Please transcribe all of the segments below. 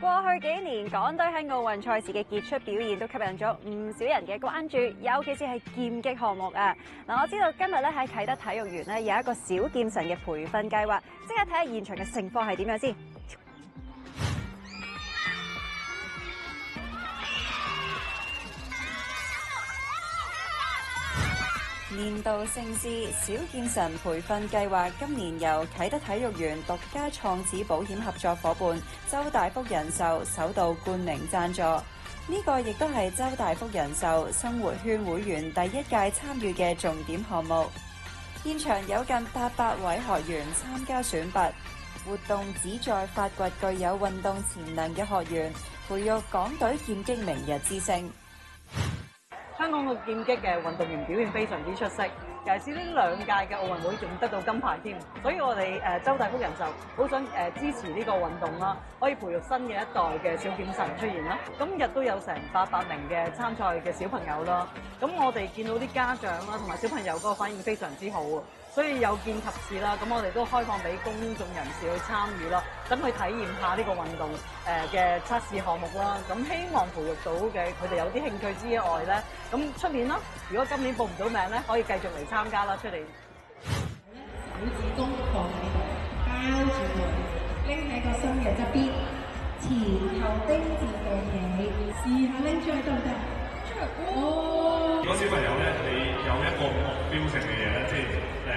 過去幾年，港隊喺奧運賽事嘅傑出表現都吸引咗唔少人嘅關注，尤其是係劍擊項目啊！嗱，我知道今日咧喺啟德體育園咧有一個小劍神嘅培訓計劃，即刻睇下現場嘅情況係點樣先。年度盛事小劍神培訓計劃今年由啟德體育園獨家創始保險合作夥伴周大福人壽首度冠名贊助，呢個亦都係周大福人壽生活圈會員第一屆參與嘅重點項目。現場有近800位學員參加選拔，活動旨在發掘具有運動潛能嘅學員，培育港隊劍擊明日之星。香港嘅劍擊嘅運動員表現非常之出色，尤其是呢2屆嘅奧運會仲得到金牌添，所以我哋周大福人壽好想支持呢個運動啦，可以培育新嘅一代嘅小劍神出現啦。今日都有成800名嘅參賽嘅小朋友啦，咁我哋見到啲家長啦同埋小朋友嗰個反應非常之好啊，所以有見及此啦，咁我哋都開放俾公眾人士去參與啦，等佢體驗下呢個運動嘅測試項目啦。咁希望培育到嘅佢哋有啲興趣之外咧，咁出年啦，如果今年報唔到名咧，可以繼續嚟參加啦，出嚟。手指公放喺度，包住佢，拎喺個心嘅側邊，前後丁字步起，試下拎出去得唔得？哦！如果小朋友咧，你有一個目標性嘅嘢咧，即係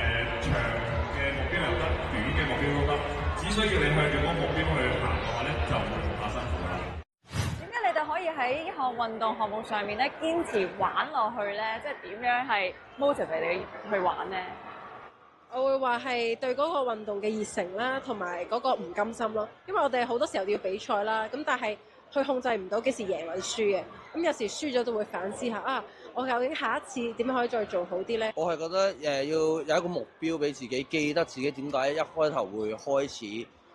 長嘅目標又得，短嘅目標都得，只需要你向住嗰個目標去行嘅話咧，就唔會怕辛苦啦。點解你哋可以喺呢項運動項目上面咧堅持玩落去咧？即係點樣係 motivate 你去玩咧？我會話係對嗰個運動嘅熱誠啦，同埋嗰個唔甘心咯。因為我哋好多時候要比賽啦，咁但係佢控制唔到幾時贏或者輸嘅。咁有時輸咗都會反思下啊，我究竟下一次點樣可以再做好啲咧？我係覺得要有一個目標俾自己，記得自己點解一開頭會開始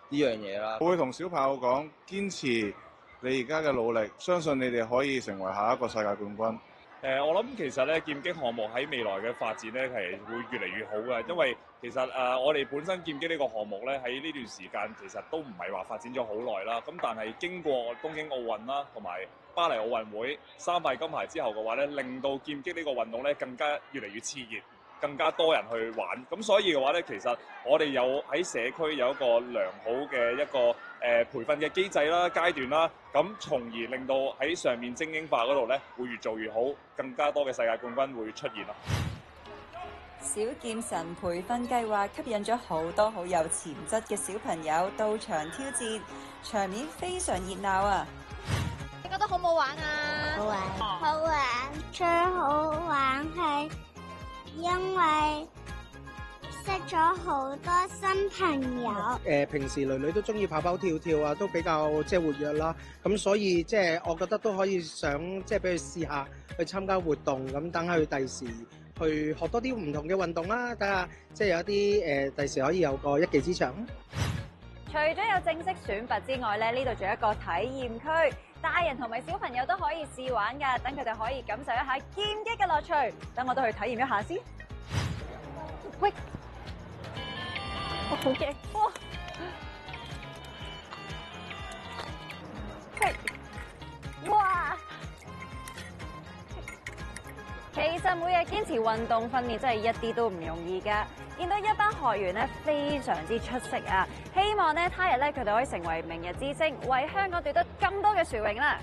呢樣嘢啦。我會同小朋友講，堅持你而家嘅努力，相信你哋可以成為下一個世界冠軍。我諗其實咧劍擊項目喺未來嘅發展咧係會越嚟越好嘅，因為其實我哋本身劍擊呢個項目咧喺呢段時間其實都唔係話發展咗好耐啦，咁但係經過東京奧運啦同埋巴黎奧運會3塊金牌之後嘅話咧，令到劍擊呢個運動咧更加越嚟越熾熱，更加多人去玩，咁所以嘅話咧，其實我哋有喺社區有一個良好嘅一個培訓嘅機制啦、階段啦，咁從而令到喺上面精英化嗰度咧會越做越好，更加多嘅世界冠軍會出現啦。小劍神培訓計劃吸引咗好多好有潛質嘅小朋友到場挑戰，場面非常熱鬧啊！你覺得好唔好玩啊？好玩，好玩，最好玩係因為識咗好多新朋友。平時女女都中意跑跑跳跳啊，都比較活躍啦。咁所以我覺得都可以想俾佢試下去參加活動，咁等下佢第時去學多啲唔同嘅運動啦。睇下有一啲第時可以有個一技之長。除咗有正式選拔之外咧，呢度仲有一個體驗區，大人同埋小朋友都可以試玩㗎，等佢哋可以感受一下劍擊嘅樂趣。等我都去體驗一下先。喂，我好驚！哇！喂，哇！其實每日堅持運動訓練真係一啲都唔容易㗎。見到一班學員咧非常之出色啊！希望咧他日咧佢哋可以成為明日之星，為香港奪得咁多嘅殊榮啦！